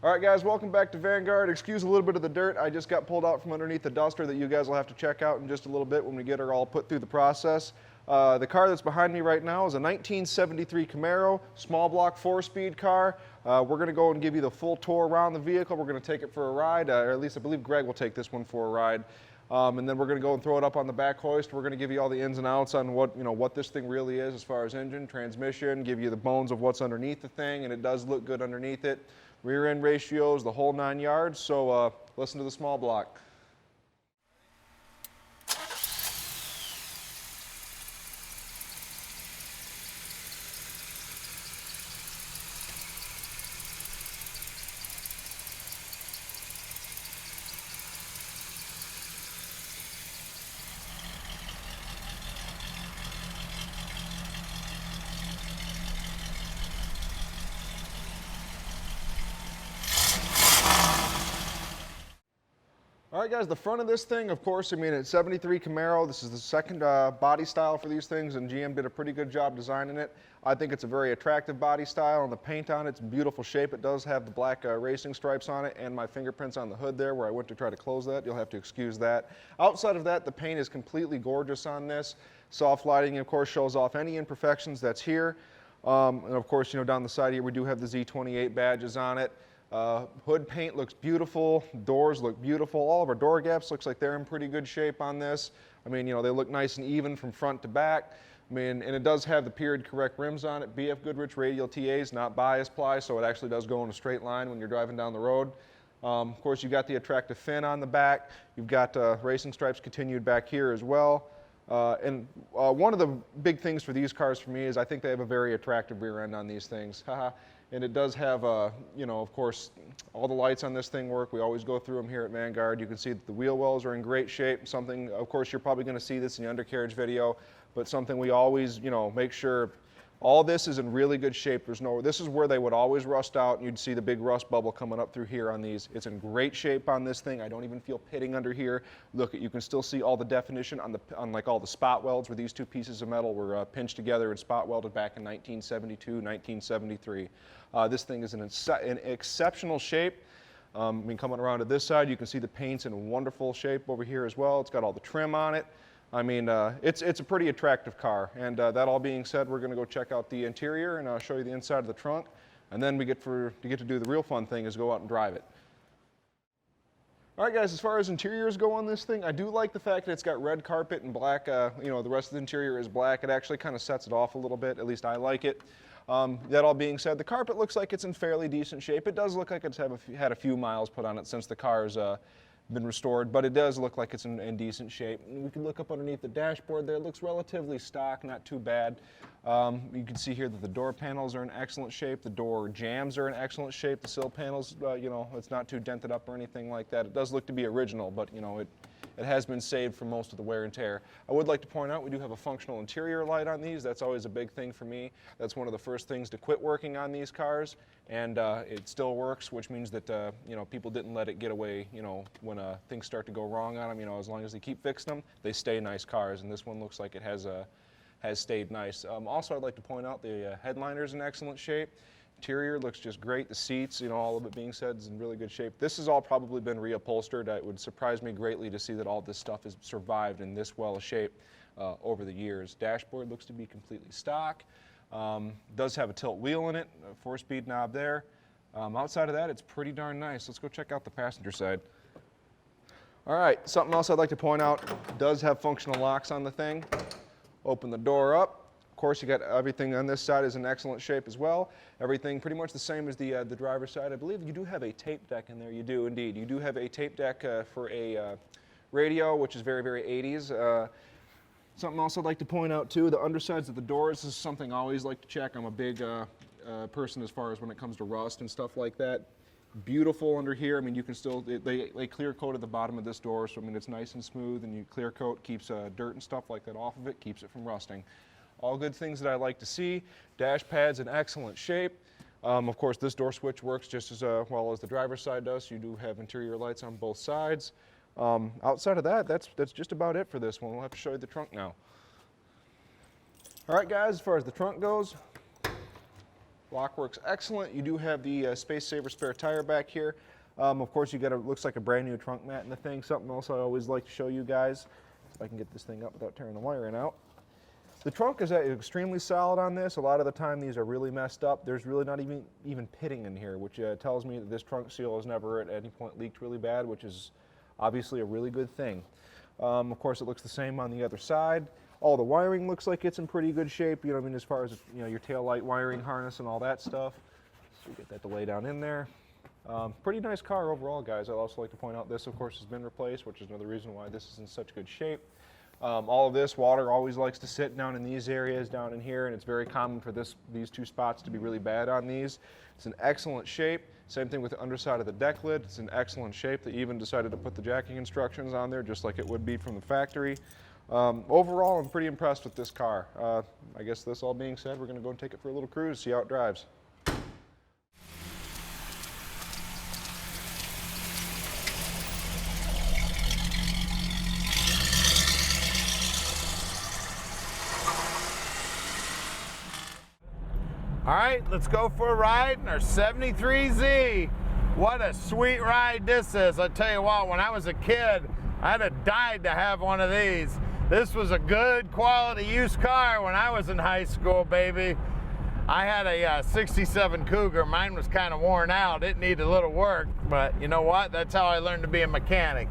All right, guys, welcome back to Vanguard. Excuse a little bit of the dirt. I just got pulled out from underneath the duster that you guys will have to check out in just a little bit when we get her all put through the process. The car that's behind me right now is a 1973 Camaro, small block 4-speed car. We're going to go and give you the full tour around the vehicle. We're going to take it for a ride, or at least I believe Greg will take this one for a ride. And then we're going to go and throw it up on the back hoist. We're going to give you all the ins and outs on what this thing really is as far as engine, transmission, give you the bones of what's underneath the thing, and it does look good underneath it. Rear end ratios, the whole 9 yards, so listen to the small block. All right, guys, the front of this thing, of course, I mean, it's 73 Camaro. This is the second body style for these things, and GM did a pretty good job designing it. I think it's a very attractive body style, and the paint on it's in beautiful shape. It does have the black racing stripes on it and my fingerprints on the hood there where I went to try to close that. You'll have to excuse that. Outside of that, the paint is completely gorgeous on this. Soft lighting, of course, shows off any imperfections that's here. And of course, down the side here, we do have the Z28 badges on it. Hood paint looks beautiful, doors look beautiful, all of our door gaps looks like they're in pretty good shape on this. I mean, they look nice and even from front to back. I mean, and it does have the period correct rims on it, BF Goodrich radial TAs, not bias ply, so it actually does go in a straight line when you're driving down the road. Of course, you've got the attractive fin on the back. You've got racing stripes continued back here as well. One of the big things for these cars for me is I think they have a very attractive rear end on these things. And it does have, of course, all the lights on this thing work. We always go through them here at Vanguard. You can see that the wheel wells are in great shape. Something, of course, you're probably going to see this in the undercarriage video, but something we always, make sure all this is in really good shape. This is where they would always rust out, and you'd see the big rust bubble coming up through here on these. It's in great shape on this thing. I don't even feel pitting under here. Look, you can still see all the definition on like all the spot welds where these two pieces of metal were pinched together and spot welded back in 1972, 1973. This thing is in exceptional shape. I mean, coming around to this side, you can see the paint's in wonderful shape over here as well. It's got all the trim on it. I mean, it's a pretty attractive car. And that all being said, we're going to go check out the interior and I'll show you the inside of the trunk. And then we get to do the real fun thing is go out and drive it. All right, guys, as far as interiors go on this thing, I do like the fact that it's got red carpet and black. The rest of the interior is black. It actually kind of sets it off a little bit. At least I like it. That all being said, the carpet looks like it's in fairly decent shape. It does look like it's had a few miles put on it since the car's been restored, but it does look like it's in decent shape. And we can look up underneath the dashboard there. It looks relatively stock, not too bad. You can see here that the door panels are in excellent shape. The door jambs are in excellent shape. The sill panels, it's not too dented up or anything like that. It does look to be original, but it has been saved from most of the wear and tear. I would like to point out we do have a functional interior light on these. That's always a big thing for me. That's one of the first things to quit working on these cars, and it still works, which means that people didn't let it get away. When things start to go wrong on them, as long as they keep fixing them, they stay nice cars. And this one looks like it has stayed nice. Also, I'd like to point out the headliner's in excellent shape. Interior looks just great. The seats, all of it being said, is in really good shape. This has all probably been reupholstered. It would surprise me greatly to see that all this stuff has survived in this well of shape over the years. Dashboard looks to be completely stock. Does have a tilt wheel in it, a 4-speed knob there. Outside of that, it's pretty darn nice. Let's go check out the passenger side. All right, something else I'd like to point out, does have functional locks on the thing. Open the door up. Of course, you got everything on this side is in excellent shape as well. Everything pretty much the same as the driver's side. I believe you do have a tape deck in there. You do indeed. You do have a tape deck for a radio, which is very, very 80s. Something else I'd like to point out too, the undersides of the doors is something I always like to check. I'm a big person as far as when it comes to rust and stuff like that. Beautiful under here. I mean, you can still, they clear coat at the bottom of this door, so I mean, it's nice and smooth, and you clear coat keeps dirt and stuff like that off of it, keeps it from rusting. All good things that I like to see. Dash pad's in excellent shape. Of course, this door switch works just as well as the driver's side does. You do have interior lights on both sides. Outside of that, that's just about it for this one. We'll have to show you the trunk now. All right, guys, as far as the trunk goes, Block works excellent. You do have the space saver spare tire back here. Of course, you got looks like a brand new trunk mat in the thing. Something else I always like to show you guys. If I can get this thing up without tearing the wiring out. The trunk is extremely solid on this. A lot of the time these are really messed up. There's really not even pitting in here, which tells me that this trunk seal has never at any point leaked really bad, which is obviously a really good thing. Of course, it looks the same on the other side. All the wiring looks like it's in pretty good shape, you know what I mean, as far as your tail light wiring harness and all that stuff. So we get that to lay down in there. Pretty nice car overall, guys. I'd also like to point out this, of course, has been replaced, which is another reason why this is in such good shape. All of this water always likes to sit down in these areas down in here, and it's very common for these two spots to be really bad on these. It's in excellent shape. Same thing with the underside of the deck lid. It's in excellent shape. They even decided to put the jacking instructions on there just like it would be from the factory. Overall, I'm pretty impressed with this car. I guess this all being said, we're going to go and take it for a little cruise, see how it drives. All right, let's go for a ride in our 73Z. What a sweet ride this is. I tell you what, when I was a kid, I'd have died to have one of these. This was a good quality used car when I was in high school, baby. I had a 67 Cougar. Mine was kind of worn out. It needed a little work, but you know what? That's how I learned to be a mechanic,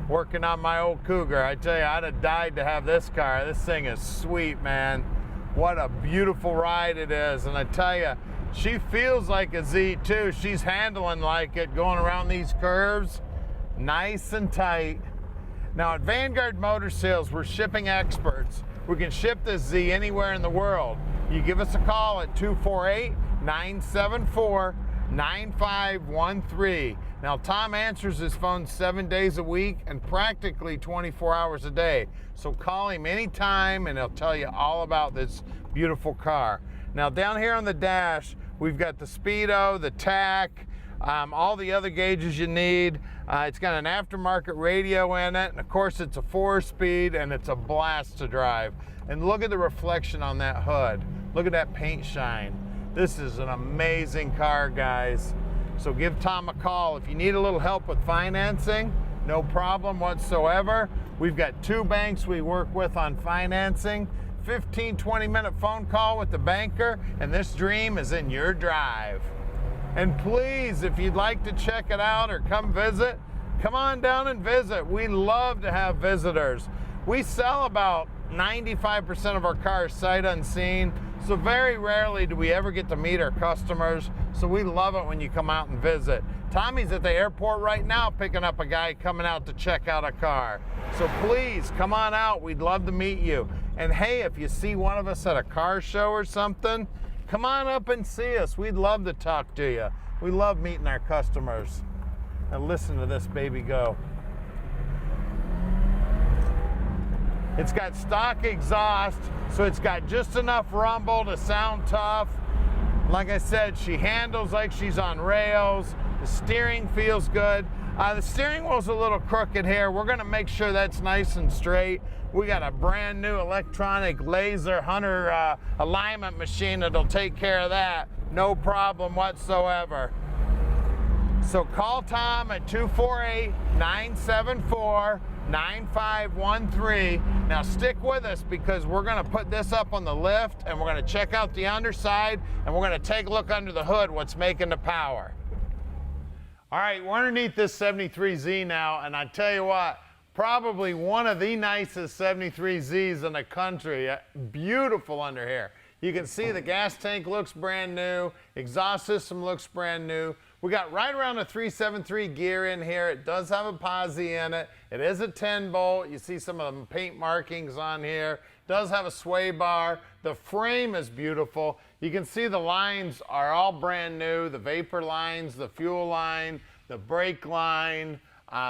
working on my old Cougar. I tell you, I'd have died to have this car. This thing is sweet, man. What a beautiful ride it is. And I tell you, she feels like a Z too. She's handling like it, going around these curves, nice and tight. Now at Vanguard Motor Sales, we're shipping experts. We can ship this Z anywhere in the world. You give us a call at 248-974-9513. Now Tom answers his phone 7 days a week and practically 24 hours a day. So call him anytime and he'll tell you all about this beautiful car. Now down here on the dash, we've got the speedo, the tach, all the other gauges you need. It's got an aftermarket radio in it, and of course it's a 4-speed and it's a blast to drive. And look at the reflection on that hood. Look at that paint shine. This is an amazing car, guys. So give Tom a call. If you need a little help with financing, no problem whatsoever. We've got 2 banks we work with on financing. 15-20 minute phone call with the banker, and this dream is in your drive. And please, if you'd like to check it out or come visit, come on down and visit. We love to have visitors. We sell about 95% of our cars sight unseen, so very rarely do we ever get to meet our customers, so we love it when you come out and visit. Tommy's at the airport right now picking up a guy coming out to check out a car. So please, come on out. We'd love to meet you. And hey, if you see one of us at a car show or something, come on up and see us. We'd love to talk to you. We love meeting our customers. And listen to this baby go. It's got stock exhaust, so it's got just enough rumble to sound tough. Like I said, she handles like she's on rails. The steering feels good. The steering wheel's a little crooked here. We're gonna make sure that's nice and straight. We got a brand new electronic laser hunter alignment machine that'll take care of that. No problem whatsoever. So call Tom at 248-974-9513. Now stick with us because we're gonna put this up on the lift and we're gonna check out the underside and we're gonna take a look under the hood, what's making the power. All right, we're underneath this 73Z now, and I tell you what, probably one of the nicest 73Zs in the country. Beautiful under here. You can see the gas tank looks brand new, exhaust system looks brand new. We got right around a 373 gear in here. It does have a posi in it. It is a 10 bolt. You see some of the paint markings on here. It does have a sway bar. The frame is beautiful. You can see the lines are all brand new. The vapor lines, the fuel line, the brake line.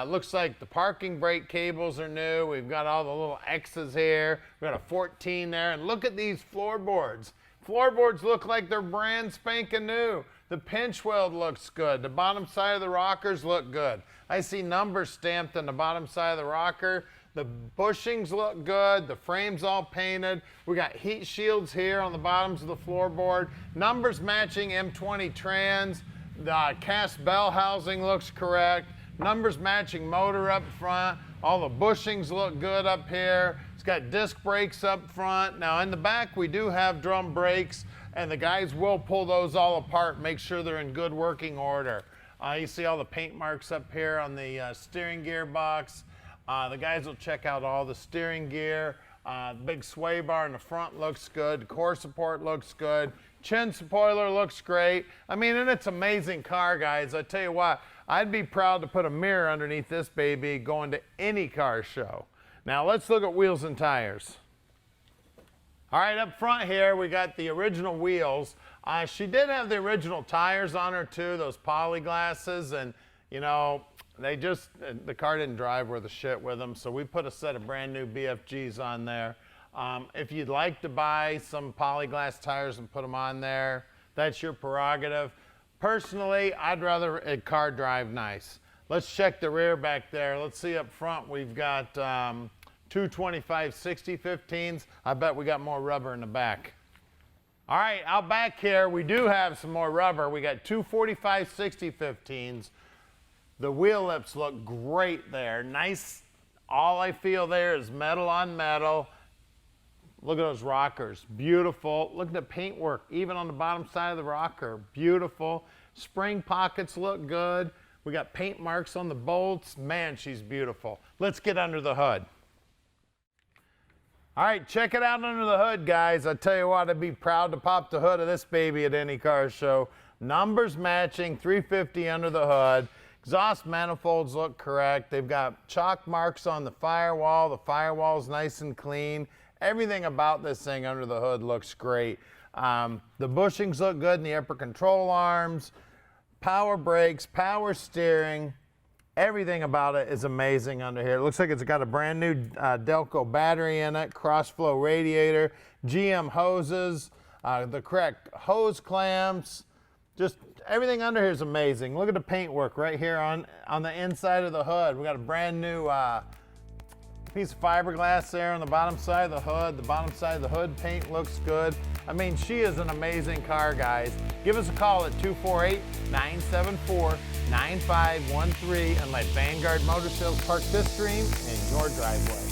Looks like the parking brake cables are new. We've got all the little X's here. We've got a 14 there. And look at these floorboards. Floorboards look like they're brand spanking new. The pinch weld looks good. The bottom side of the rockers look good. I see numbers stamped on the bottom side of the rocker. The bushings look good. The frame's all painted. We got heat shields here on the bottoms of the floorboard. Numbers matching M20 trans. The cast bell housing looks correct. Numbers matching motor up front. All the bushings look good up here. It's got disc brakes up front. Now in the back we do have drum brakes, and the guys will pull those all apart, make sure they're in good working order. You see all the paint marks up here on the steering gear box. The guys will check out all the steering gear. The big sway bar in the front looks good. The core support looks good. Chin spoiler looks great. I mean, and it's an amazing car, guys. I tell you what, I'd be proud to put a mirror underneath this baby going to any car show. Now let's look at wheels and tires. All right, up front here, we got the original wheels. She did have the original tires on her too, those poly glasses, and you know, the car didn't drive worth a shit with them, so we put a set of brand new BFGs on there. If you'd like to buy some polyglass tires and put them on there, that's your prerogative. Personally, I'd rather a car drive nice. Let's check the rear back there. Let's see up front, we've got 225/60/15s. I bet we got more rubber in the back. All right, out back here, we do have some more rubber. We got 245/60/15s. The wheel lips look great there. Nice, all I feel there is metal on metal. Look at those rockers, beautiful. Look at the paintwork, even on the bottom side of the rocker, beautiful. Spring pockets look good. We got paint marks on the bolts. Man, she's beautiful. Let's get under the hood. All right, check it out under the hood, guys. I tell you what, I'd be proud to pop the hood of this baby at any car show. Numbers matching, 350 under the hood. Exhaust manifolds look correct. They've got chalk marks on the firewall. The firewall's nice and clean. Everything about this thing under the hood looks great. The bushings look good in the upper control arms. Power brakes, power steering. Everything about it is amazing under here. It looks like it's got a brand new Delco battery in it, cross-flow radiator, GM hoses, the correct hose clamps. Just everything under here is amazing. Look at the paintwork right here on the inside of the hood. We got a brand new piece of fiberglass there on the bottom side of the hood. The bottom side of the hood paint looks good. I mean, she is an amazing car, guys. Give us a call at 248-974-9513 and let Vanguard Motor Sales park this dream in your driveway.